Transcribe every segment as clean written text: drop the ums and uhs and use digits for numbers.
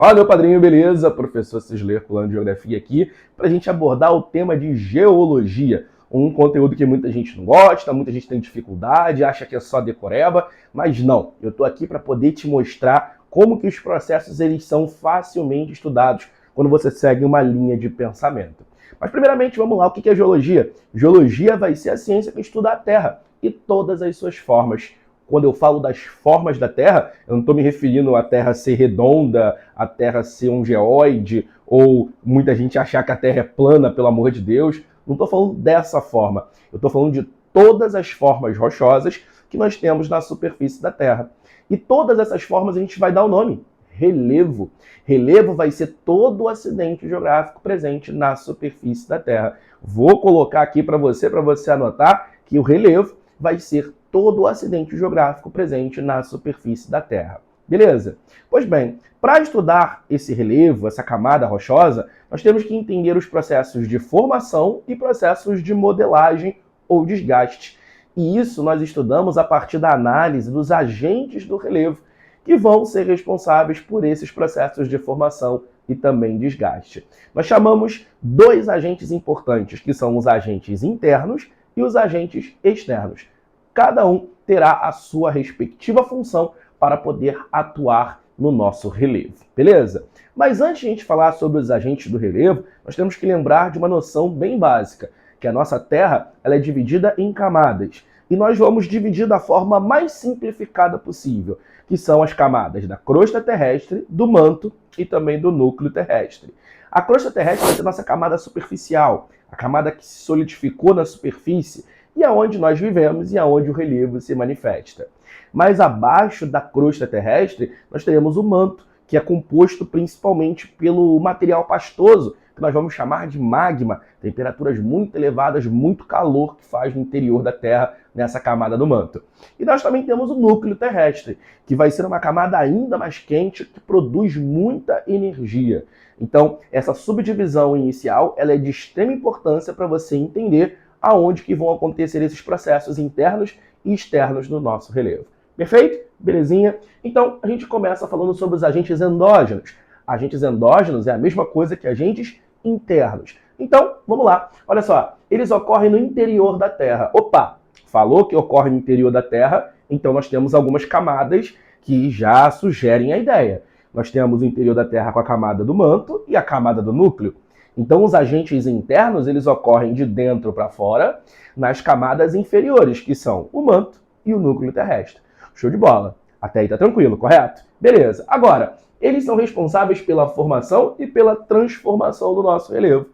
Fala, meu padrinho, beleza? Professor Cisler Herculano de Geografia aqui para a gente abordar o tema de geologia. Um conteúdo que muita gente não gosta, muita gente tem dificuldade, acha que é só decoreba, mas não. Eu estou aqui para poder te mostrar como que os processos eles são facilmente estudados quando você segue uma linha de pensamento. Mas primeiramente, vamos lá, o que é geologia? Geologia vai ser a ciência que estuda a Terra e todas as suas formas. Quando eu falo das formas da Terra, eu não estou me referindo à Terra ser redonda, à Terra ser um geóide, ou muita gente achar que a Terra é plana, pelo amor de Deus. Não estou falando dessa forma. Eu estou falando de todas as formas rochosas que nós temos na superfície da Terra. E todas essas formas a gente vai dar o nome relevo. Relevo vai ser todo o acidente geográfico presente na superfície da Terra. Vou colocar aqui para você anotar que o relevo vai ser todo o acidente geográfico presente na superfície da Terra. Beleza? Pois bem, para estudar esse relevo, essa camada rochosa, nós temos que entender os processos de formação e processos de modelagem ou desgaste. E isso nós estudamos a partir da análise dos agentes do relevo, que vão ser responsáveis por esses processos de formação e também desgaste. Nós chamamos dois agentes importantes, que são os agentes internos e os agentes externos. Cada um terá a sua respectiva função para poder atuar no nosso relevo, beleza? Mas antes de a gente falar sobre os agentes do relevo, nós temos que lembrar de uma noção bem básica, que a nossa Terra ela é dividida em camadas. E nós vamos dividir da forma mais simplificada possível, que são as camadas da crosta terrestre, do manto e também do núcleo terrestre. A crosta terrestre vai ser a nossa camada superficial, a camada que se solidificou na superfície e aonde nós vivemos e aonde o relevo se manifesta. Mais abaixo da crosta terrestre, nós teremos o manto, que é composto principalmente pelo material pastoso, que nós vamos chamar de magma, temperaturas muito elevadas, muito calor que faz no interior da Terra nessa camada do manto. E nós também temos o núcleo terrestre, que vai ser uma camada ainda mais quente, que produz muita energia. Então, essa subdivisão inicial ela é de extrema importância para você entender aonde que vão acontecer esses processos internos e externos no nosso relevo. Perfeito? Belezinha? Então, a gente começa falando sobre os agentes endógenos. Agentes endógenos é a mesma coisa que agentes internos. Então, vamos lá. Olha só, eles ocorrem no interior da Terra. Opa, falou que ocorre no interior da Terra, então nós temos algumas camadas que já sugerem a ideia. Nós temos o interior da Terra com a camada do manto e a camada do núcleo. Então, os agentes internos, eles ocorrem de dentro para fora, nas camadas inferiores, que são o manto e o núcleo terrestre. Show de bola. Até aí tá tranquilo, correto? Beleza. Agora, eles são responsáveis pela formação e pela transformação do nosso relevo.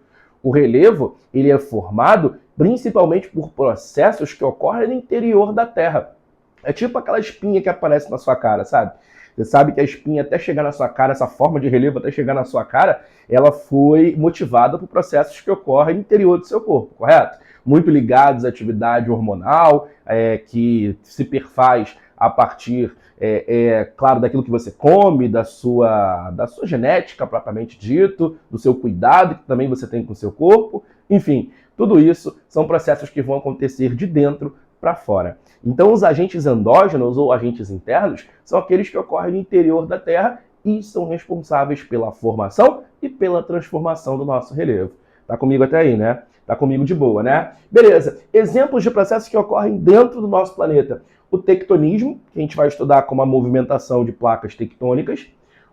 O relevo, ele é formado principalmente por processos que ocorrem no interior da Terra. É tipo aquela espinha que aparece na sua cara, sabe? Você sabe que a espinha até chegar na sua cara, essa forma de relevo até chegar na sua cara, ela foi motivada por processos que ocorrem no interior do seu corpo, correto? Muito ligados à atividade hormonal, que se perfaz a partir, claro, daquilo que você come, da sua genética propriamente dito, do seu cuidado que também você tem com o seu corpo. Enfim, tudo isso são processos que vão acontecer de dentro para fora. Então, os agentes endógenos ou agentes internos são aqueles que ocorrem no interior da Terra e são responsáveis pela formação e pela transformação do nosso relevo. Tá comigo até aí, né? Tá comigo de boa, né? Beleza. Exemplos de processos que ocorrem dentro do nosso planeta. O tectonismo, que a gente vai estudar como a movimentação de placas tectônicas.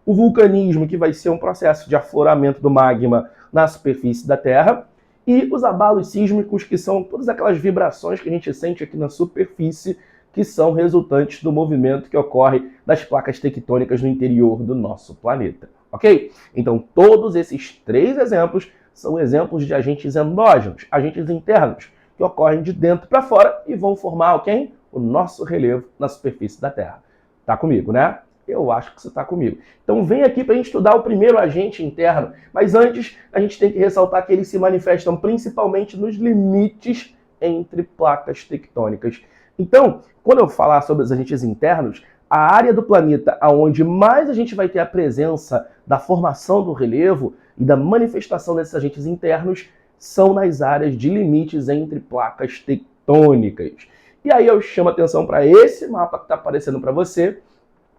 O vulcanismo, que vai ser um processo de afloramento do magma na superfície da Terra. E os abalos sísmicos, que são todas aquelas vibrações que a gente sente aqui na superfície, que são resultantes do movimento que ocorre das placas tectônicas no interior do nosso planeta. Ok? Então, todos esses três exemplos são exemplos de agentes endógenos, agentes internos, que ocorrem de dentro para fora e vão formar quem? O nosso relevo na superfície da Terra. Tá comigo, né? Eu acho que você está comigo. Então vem aqui para a gente estudar o primeiro agente interno. Mas antes, a gente tem que ressaltar que eles se manifestam principalmente nos limites entre placas tectônicas. Então, quando eu falar sobre os agentes internos, a área do planeta onde mais a gente vai ter a presença da formação do relevo e da manifestação desses agentes internos são nas áreas de limites entre placas tectônicas. E aí eu chamo a atenção para esse mapa que está aparecendo para você,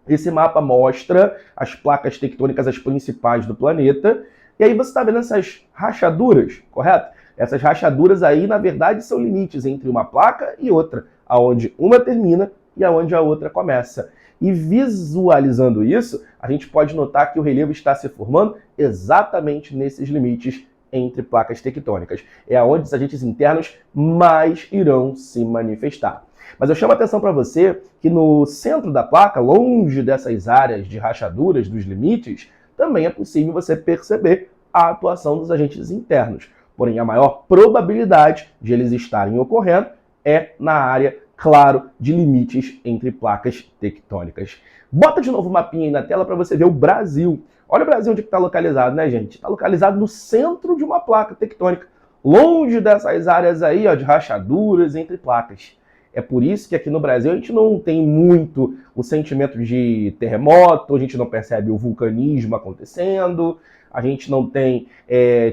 Esse mapa mostra as placas tectônicas, as principais do planeta, e aí você está vendo essas rachaduras, correto? Essas rachaduras aí, na verdade, são limites entre uma placa e outra, aonde uma termina e aonde a outra começa. E visualizando isso, a gente pode notar que o relevo está se formando exatamente nesses limites entre placas tectônicas. É aonde os agentes internos mais irão se manifestar. Mas eu chamo a atenção para você que no centro da placa, longe dessas áreas de rachaduras, dos limites, também é possível você perceber a atuação dos agentes internos. Porém, a maior probabilidade de eles estarem ocorrendo é na área, claro, de limites entre placas tectônicas. Bota de novo o mapinha aí na tela para você ver o Brasil. Olha o Brasil onde está localizado, né, gente? Está localizado no centro de uma placa tectônica, longe dessas áreas aí, ó, de rachaduras entre placas. É por isso que aqui no Brasil a gente não tem muito o sentimento de terremoto, a gente não percebe o vulcanismo acontecendo, a gente não tem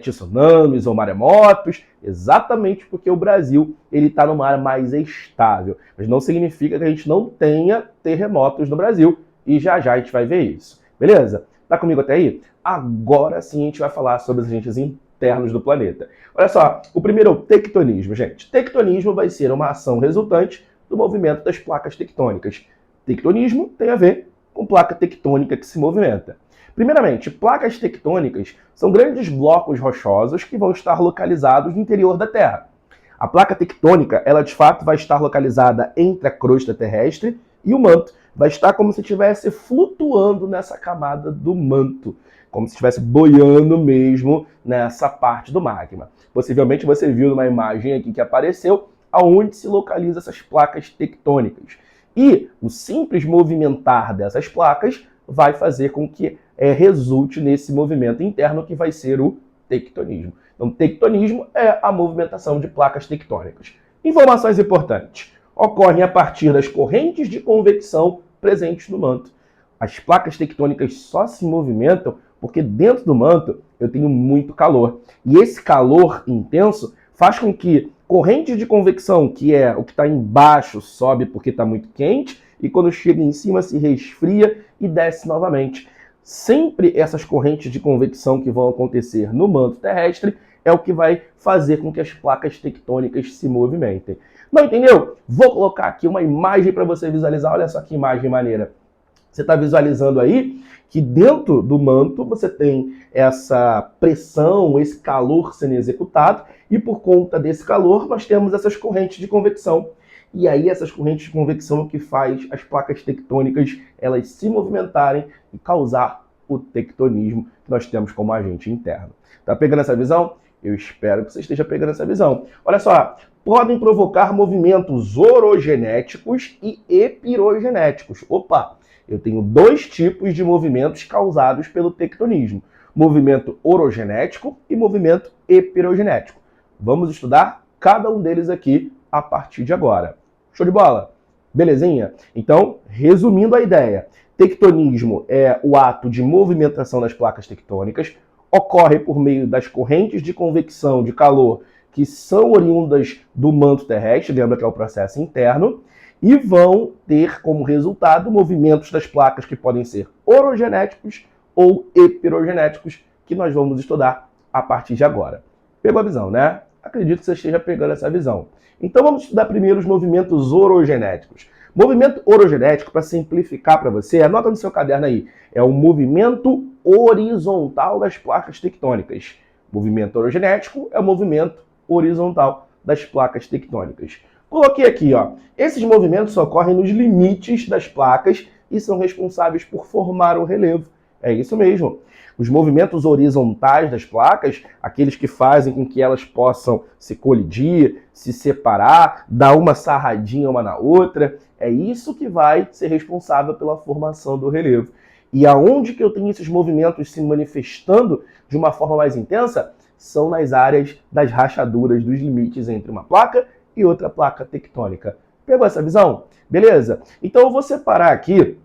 tsunamis ou maremotos, exatamente porque o Brasil está numa área mais estável. Mas não significa que a gente não tenha terremotos no Brasil, e já já a gente vai ver isso. Beleza? Tá comigo até aí? Agora sim a gente vai falar sobre os agentes internos do planeta. Olha só, o primeiro é o tectonismo, gente. Tectonismo vai ser uma ação resultante do movimento das placas tectônicas. Tectonismo tem a ver com placa tectônica que se movimenta. Primeiramente, placas tectônicas são grandes blocos rochosos que vão estar localizados no interior da Terra. A placa tectônica, ela de fato vai estar localizada entre a crosta terrestre e o manto. Vai estar como se estivesse flutuando nessa camada do manto, como se estivesse boiando mesmo nessa parte do magma. Possivelmente você viu numa imagem aqui que apareceu aonde se localizam essas placas tectônicas. E o simples movimentar dessas placas vai fazer com que resulte nesse movimento interno que vai ser o tectonismo. Então, tectonismo é a movimentação de placas tectônicas. Informações importantes. Ocorrem a partir das correntes de convecção presentes no manto. As placas tectônicas só se movimentam porque dentro do manto eu tenho muito calor. E esse calor intenso faz com que correntes de convecção, que é o que está embaixo, sobe porque está muito quente, e quando chega em cima se resfria e desce novamente. Sempre essas correntes de convecção que vão acontecer no manto terrestre é o que vai fazer com que as placas tectônicas se movimentem. Não entendeu? Vou colocar aqui uma imagem para você visualizar. Olha só que imagem maneira. Você está visualizando aí que dentro do manto você tem essa pressão, esse calor sendo executado, e por conta desse calor nós temos essas correntes de convecção. E aí essas correntes de convecção é o que faz as placas tectônicas elas se movimentarem e causar o tectonismo que nós temos como agente interno. Tá pegando essa visão? Eu espero que você esteja pegando essa visão. Olha só, podem provocar movimentos orogenéticos e epirogenéticos. Opa! Eu tenho dois tipos de movimentos causados pelo tectonismo. Movimento orogenético e movimento epirogenético. Vamos estudar cada um deles aqui a partir de agora. Show de bola? Belezinha? Então, resumindo a ideia, tectonismo é o ato de movimentação das placas tectônicas, ocorre por meio das correntes de convecção de calor que são oriundas do manto terrestre, lembra que é o processo interno, e vão ter como resultado movimentos das placas que podem ser orogenéticos ou epirogenéticos, que nós vamos estudar a partir de agora. Pegou a visão, né? Acredito que você esteja pegando essa visão. Então vamos estudar primeiro os movimentos orogenéticos. Movimento orogenético, para simplificar para você, anota no seu caderno aí, é o movimento horizontal das placas tectônicas. Movimento orogenético é o movimento horizontal das placas tectônicas. Coloquei aqui, ó, esses movimentos ocorrem nos limites das placas e são responsáveis por formar o relevo. É isso mesmo. Os movimentos horizontais das placas, aqueles que fazem com que elas possam se colidir, se separar, dar uma sarradinha uma na outra, é isso que vai ser responsável pela formação do relevo. E aonde que eu tenho esses movimentos se manifestando de uma forma mais intensa? São nas áreas das rachaduras dos limites entre uma placa e outra placa tectônica. Pegou essa visão? Beleza? Então eu vou separar aqui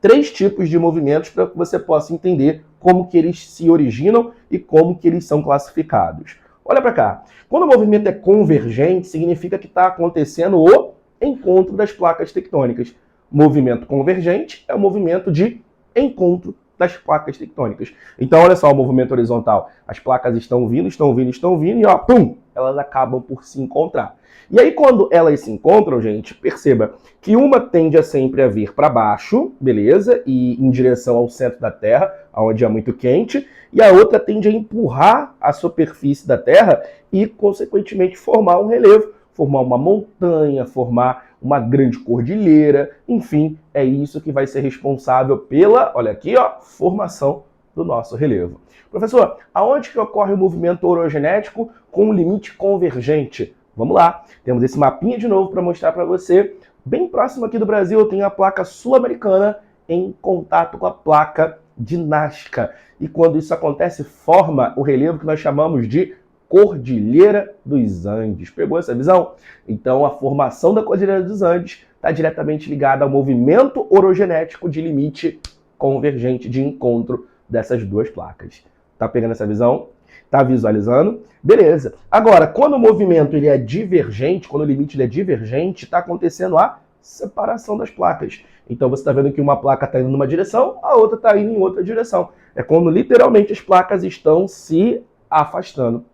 3 tipos de movimentos para que você possa entender como que eles se originam e como que eles são classificados. Olha para cá. Quando o movimento é convergente, significa que está acontecendo o encontro das placas tectônicas. Movimento convergente é o movimento de encontro das placas tectônicas. Então, olha só o movimento horizontal. As placas estão vindo, e ó, pum, elas acabam por se encontrar. E aí, quando elas se encontram, gente, perceba que uma tende a sempre a vir para baixo, beleza? E em direção ao centro da Terra, onde é muito quente, e a outra tende a empurrar a superfície da Terra e, consequentemente, formar um relevo, formar uma montanha, formar uma grande cordilheira, enfim, é isso que vai ser responsável pela, olha aqui, ó, formação do nosso relevo. Professor, aonde que ocorre o movimento orogenético com limite convergente? Vamos lá, temos esse mapinha de novo para mostrar para você. Bem próximo aqui do Brasil, eu tenho a placa sul-americana em contato com a placa de Nazca. E quando isso acontece, forma o relevo que nós chamamos de Cordilheira dos Andes. Pegou essa visão? Então, a formação da Cordilheira dos Andes está diretamente ligada ao movimento orogenético de limite convergente de encontro dessas duas placas. Tá pegando essa visão? Tá visualizando? Beleza. Agora, quando o movimento ele é divergente, quando o limite ele é divergente, está acontecendo a separação das placas. Então, você está vendo que uma placa está indo numa direção, a outra está indo em outra direção. É quando, literalmente, as placas estão se afastando.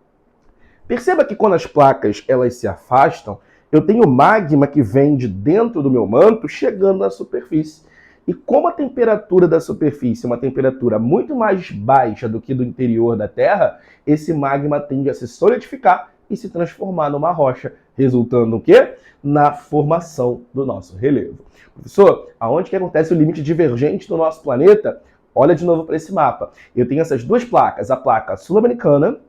Perceba que quando as placas elas se afastam, eu tenho magma que vem de dentro do meu manto chegando na superfície. E como a temperatura da superfície é uma temperatura muito mais baixa do que do interior da Terra, esse magma tende a se solidificar e se transformar numa rocha, resultando no quê? Na formação do nosso relevo. Professor, aonde que acontece o limite divergente do nosso planeta? Olha de novo para esse mapa. Eu tenho essas duas placas, a placa sul-americana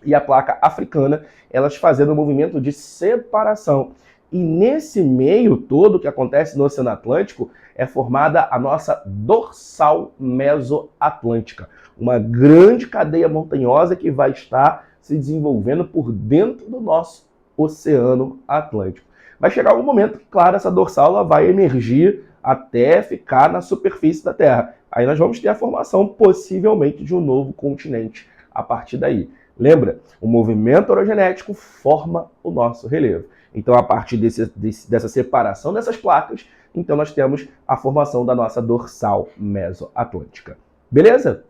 e a placa africana, elas fazendo um movimento de separação. E nesse meio todo que acontece no Oceano Atlântico, é formada a nossa dorsal mesoatlântica, uma grande cadeia montanhosa que vai estar se desenvolvendo por dentro do nosso Oceano Atlântico. Vai chegar algum momento que, claro, essa dorsal ela vai emergir até ficar na superfície da Terra. Aí nós vamos ter a formação, possivelmente, de um novo continente a partir daí. Lembra? O movimento orogenético forma o nosso relevo. Então, a partir dessa separação dessas placas, então nós temos a formação da nossa dorsal mesoatlântica. Beleza?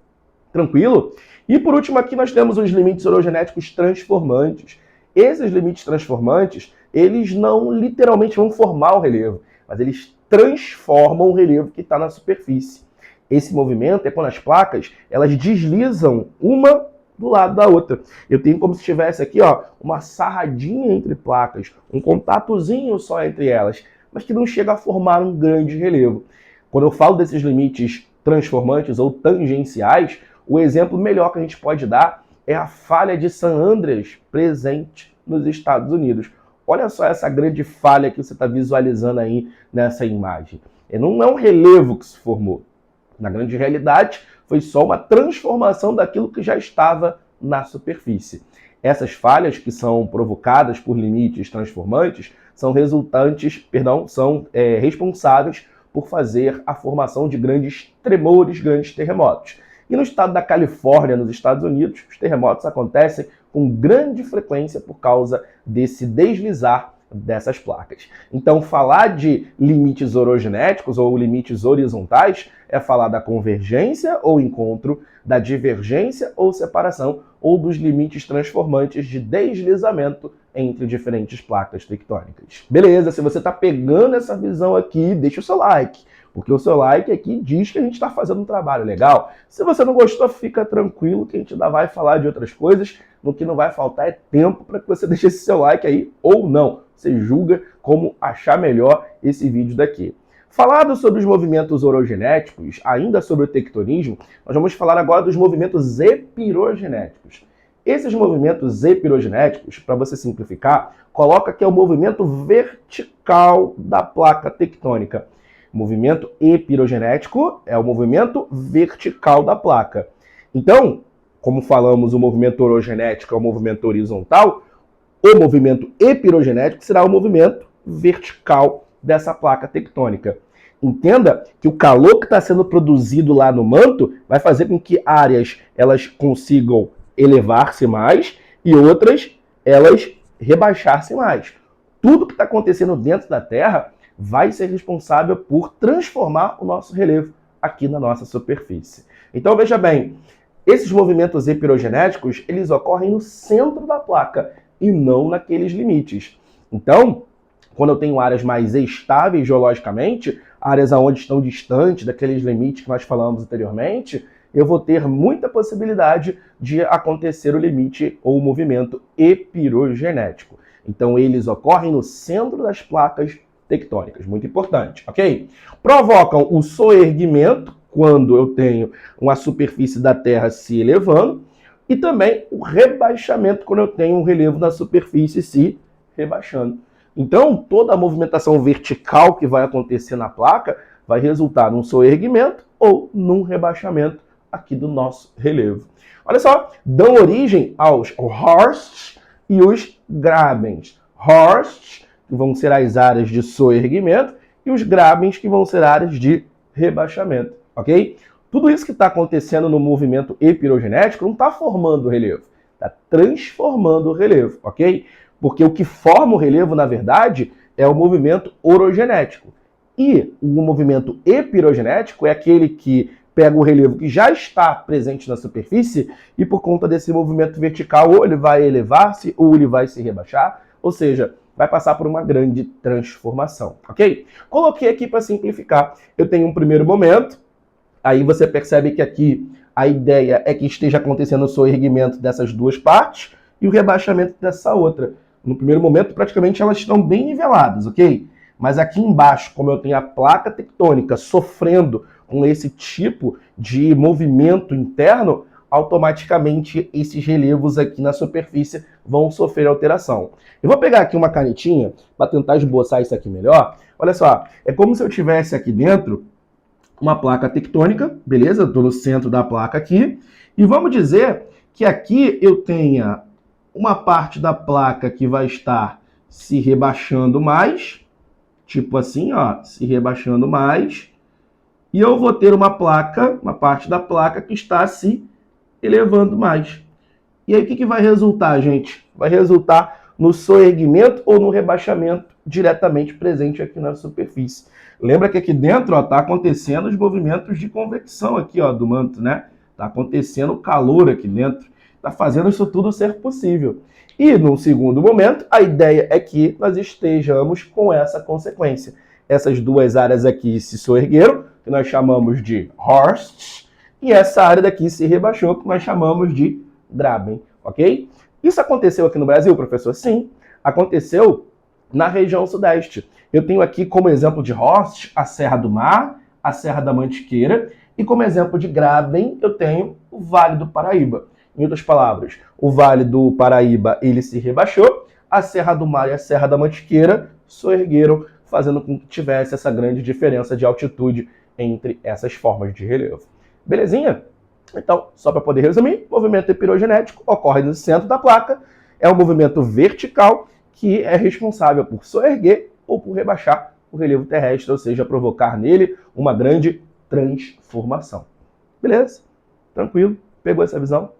Tranquilo? E por último aqui nós temos os limites orogenéticos transformantes. Esses limites transformantes, eles não literalmente vão formar o relevo, mas eles transformam o relevo que está na superfície. Esse movimento é quando as placas elas deslizam uma do lado da outra. Eu tenho como se tivesse aqui, ó, uma sarradinha entre placas, um contatozinho só entre elas, mas que não chega a formar um grande relevo. Quando eu falo desses limites transformantes ou tangenciais, o exemplo melhor que a gente pode dar é a falha de San Andreas presente nos Estados Unidos. Olha só essa grande falha que você está visualizando aí nessa imagem. Não é um relevo que se formou. Na grande realidade, foi só uma transformação daquilo que já estava na superfície. Essas falhas que são provocadas por limites transformantes são responsáveis por fazer a formação de grandes tremores, grandes terremotos. E no estado da Califórnia, nos Estados Unidos, os terremotos acontecem com grande frequência por causa desse deslizar dessas placas. Então, falar de limites orogenéticos ou limites horizontais é falar da convergência ou encontro, da divergência ou separação, ou dos limites transformantes de deslizamento entre diferentes placas tectônicas. Beleza, se você está pegando essa visão aqui, deixa o seu like, porque o seu like aqui diz que a gente está fazendo um trabalho legal. Se você não gostou, fica tranquilo que a gente ainda vai falar de outras coisas. No que não vai faltar é tempo para que você deixe esse seu like aí ou não. Você julga como achar melhor esse vídeo daqui. Falado sobre os movimentos orogenéticos, ainda sobre o tectonismo, nós vamos falar agora dos movimentos epirogenéticos. Esses movimentos epirogenéticos, para você simplificar, coloca que é o movimento vertical da placa tectônica. O movimento epirogenético é o movimento vertical da placa. Então, como falamos, o movimento orogenético é o movimento horizontal, o movimento epirogenético será o movimento vertical dessa placa tectônica. Entenda que o calor que está sendo produzido lá no manto vai fazer com que áreas elas consigam elevar-se mais e outras elas rebaixar-se mais. Tudo que está acontecendo dentro da Terra vai ser responsável por transformar o nosso relevo aqui na nossa superfície. Então, veja bem, esses movimentos epirogenéticos, eles ocorrem no centro da placa e não naqueles limites. Então, quando eu tenho áreas mais estáveis geologicamente, áreas onde estão distantes daqueles limites que nós falamos anteriormente, eu vou ter muita possibilidade de acontecer o limite ou o movimento epirogenético. Então, eles ocorrem no centro das placas tectônicas, muito importante, ok? Provocam o soerguimento, quando eu tenho uma superfície da Terra se elevando, e também o rebaixamento, quando eu tenho um relevo da superfície se rebaixando. Então, toda a movimentação vertical que vai acontecer na placa vai resultar num soerguimento ou num rebaixamento aqui do nosso relevo. Olha só, dão origem aos horsts e os grabens. Horsts, que vão ser as áreas de soerguimento, e os grabens, que vão ser áreas de rebaixamento, ok? Tudo isso que está acontecendo no movimento epirogenético não está formando o relevo, está transformando o relevo, ok? Porque o que forma o relevo, na verdade, é o movimento orogenético. E o movimento epirogenético é aquele que pega o relevo que já está presente na superfície e, por conta desse movimento vertical, ou ele vai elevar-se ou ele vai se rebaixar, ou seja, vai passar por uma grande transformação, ok? Coloquei aqui para simplificar. Eu tenho um primeiro momento, aí você percebe que aqui a ideia é que esteja acontecendo o soerguimento dessas duas partes e o rebaixamento dessa outra. No primeiro momento, praticamente elas estão bem niveladas, ok? Mas aqui embaixo, como eu tenho a placa tectônica sofrendo com esse tipo de movimento interno, automaticamente esses relevos aqui na superfície vão sofrer alteração. Eu vou pegar aqui uma canetinha para tentar esboçar isso aqui melhor. Olha só, é como se eu tivesse aqui dentro uma placa tectônica, beleza? Estou no centro da placa aqui. E vamos dizer que aqui eu tenha uma parte da placa que vai estar se rebaixando mais, tipo assim, ó, se rebaixando mais. E eu vou ter uma parte da placa que está se elevando mais. E aí o que vai resultar, gente? Vai resultar no soerguimento ou no rebaixamento diretamente presente aqui na superfície. Lembra que aqui dentro está acontecendo os movimentos de convecção aqui, ó, do manto, né? Está acontecendo o calor aqui dentro. Está fazendo isso tudo ser possível. E, num segundo momento, a ideia é que nós estejamos com essa consequência. Essas duas áreas aqui se soergueram, que nós chamamos de horsts, e essa área daqui se rebaixou, que nós chamamos de graben, ok? Isso aconteceu aqui no Brasil, professor? Sim, aconteceu na região sudeste. Eu tenho aqui como exemplo de horst a Serra do Mar, a Serra da Mantiqueira, e como exemplo de graben eu tenho o Vale do Paraíba. Em outras palavras, o Vale do Paraíba ele se rebaixou, a Serra do Mar e a Serra da Mantiqueira soergueram, fazendo com que tivesse essa grande diferença de altitude entre essas formas de relevo. Belezinha? Então, só para poder resumir, o movimento epirogenético ocorre no centro da placa, é um movimento vertical que é responsável por soerguer ou por rebaixar o relevo terrestre, ou seja, provocar nele uma grande transformação. Beleza? Tranquilo? Pegou essa visão?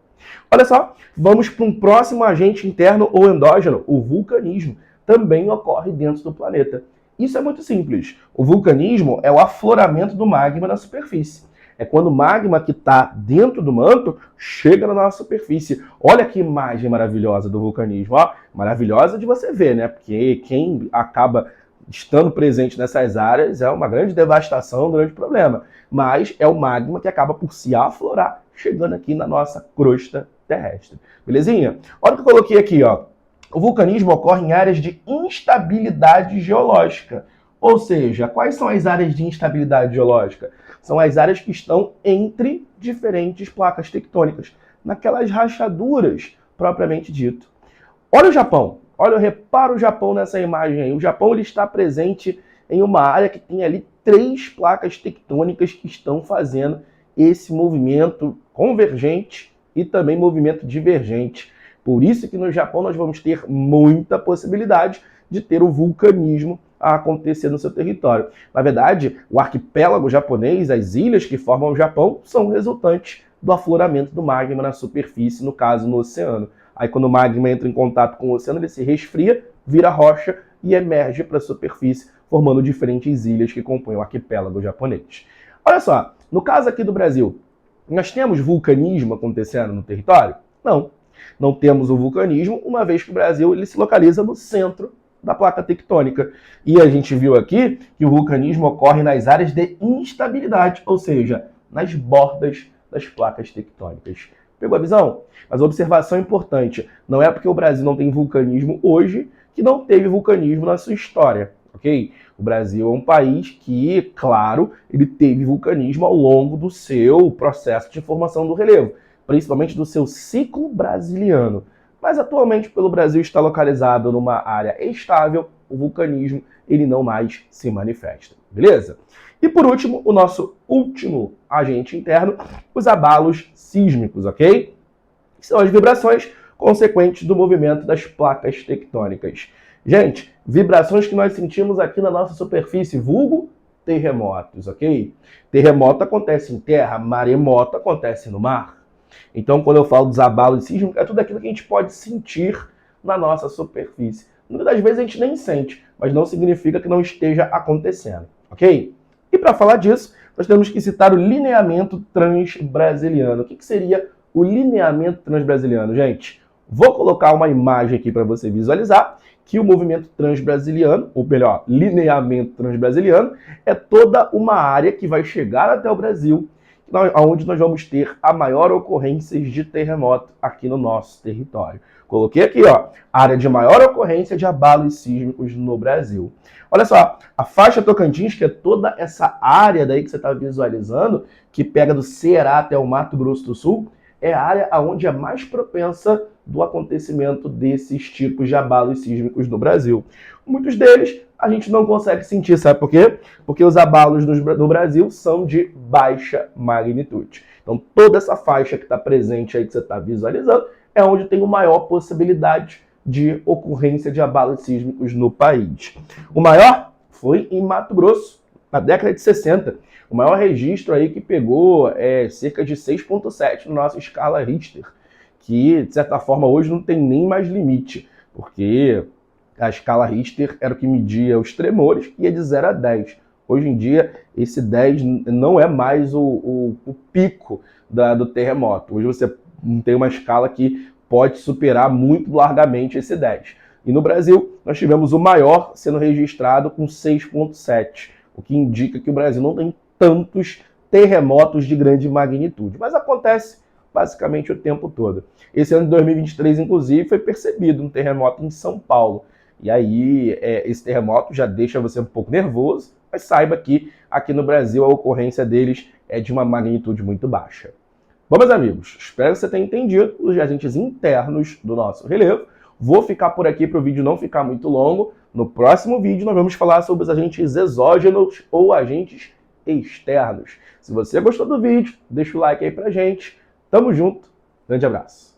Olha só, vamos para um próximo agente interno ou endógeno, o vulcanismo. Também ocorre dentro do planeta. Isso é muito simples. O vulcanismo é o afloramento do magma na superfície. É quando o magma que está dentro do manto chega na nossa superfície. Olha que imagem maravilhosa do vulcanismo. Ó, maravilhosa de você ver, né? Porque quem acaba estando presente nessas áreas é uma grande devastação, um grande problema. Mas é o magma que acaba por se aflorar, chegando aqui na nossa crosta terrestre. Belezinha? Olha o que eu coloquei aqui, ó. O vulcanismo ocorre em áreas de instabilidade geológica. Ou seja, quais são as áreas de instabilidade geológica? São as áreas que estão entre diferentes placas tectônicas, naquelas rachaduras propriamente dito. Olha o Japão. Olha, repara o Japão nessa imagem aí. O Japão ele está presente em uma área que tem ali 3 placas tectônicas que estão fazendo esse movimento convergente e também movimento divergente. Por isso que no Japão nós vamos ter muita possibilidade de ter o vulcanismo a acontecer no seu território. Na verdade, o arquipélago japonês, as ilhas que formam o Japão, são resultantes do afloramento do magma na superfície, no caso no oceano. Aí quando o magma entra em contato com o oceano, ele se resfria, vira rocha e emerge para a superfície, formando diferentes ilhas que compõem o arquipélago japonês. Olha só, no caso aqui do Brasil, nós temos vulcanismo acontecendo no território? Não. Não temos o vulcanismo, uma vez que o Brasil ele se localiza no centro da placa tectônica. E a gente viu aqui que o vulcanismo ocorre nas áreas de instabilidade, ou seja, nas bordas das placas tectônicas. Pegou a visão? Mas a observação importante, não é porque o Brasil não tem vulcanismo hoje que não teve vulcanismo na sua história, ok? O Brasil é um país que, claro, ele teve vulcanismo ao longo do seu processo de formação do relevo, principalmente do seu ciclo brasiliano. Mas atualmente, pelo Brasil estar localizado numa área estável, o vulcanismo ele não mais se manifesta, beleza? E por último, o nosso último agente interno, os abalos sísmicos, ok? Que são as vibrações consequentes do movimento das placas tectônicas. Gente, vibrações que nós sentimos aqui na nossa superfície, vulgo terremotos, ok? Terremoto acontece em terra, maremoto acontece no mar. Então, quando eu falo dos abalos sísmicos, é tudo aquilo que a gente pode sentir na nossa superfície. Muitas das vezes a gente nem sente, mas não significa que não esteja acontecendo, ok? E para falar disso, nós temos que citar o lineamento transbrasiliano. O que seria o lineamento transbrasiliano, gente? Vou colocar uma imagem aqui para você visualizar que o movimento transbrasiliano, ou melhor, lineamento transbrasiliano, é toda uma área que vai chegar até o Brasil, onde nós vamos ter a maior ocorrência de terremoto aqui no nosso território. Coloquei aqui, ó, área de maior ocorrência de abalos sísmicos no Brasil. Olha só, a faixa Tocantins, que é toda essa área daí que você está visualizando, que pega do Ceará até o Mato Grosso do Sul, é a área onde é mais propensa do acontecimento desses tipos de abalos sísmicos no Brasil. Muitos deles a gente não consegue sentir, sabe por quê? Porque os abalos no Brasil são de baixa magnitude. Então toda essa faixa que está presente aí, que você está visualizando, é onde tem uma maior possibilidade de ocorrência de abalos sísmicos no país. O maior foi em Mato Grosso, na década de 60. O maior registro aí que pegou cerca de 6,7 na nossa escala Richter, que, de certa forma, hoje não tem nem mais limite, porque a escala Richter era o que media os tremores e é de 0 a 10. Hoje em dia, esse 10 não é mais o pico do terremoto. Hoje você tem uma escala que pode superar muito largamente esse 10. E no Brasil, nós tivemos o maior sendo registrado com 6,7, o que indica que o Brasil não tem tantos terremotos de grande magnitude, mas acontece basicamente o tempo todo. Esse ano de 2023, inclusive, foi percebido um terremoto em São Paulo. E aí, esse terremoto já deixa você um pouco nervoso, mas saiba que aqui no Brasil a ocorrência deles é de uma magnitude muito baixa. Bom, meus amigos, espero que você tenha entendido os agentes internos do nosso relevo. Vou ficar por aqui para o vídeo não ficar muito longo. No próximo vídeo nós vamos falar sobre os agentes exógenos ou agentes externos. Se você gostou do vídeo, deixa o like aí pra gente. Tamo junto, grande abraço.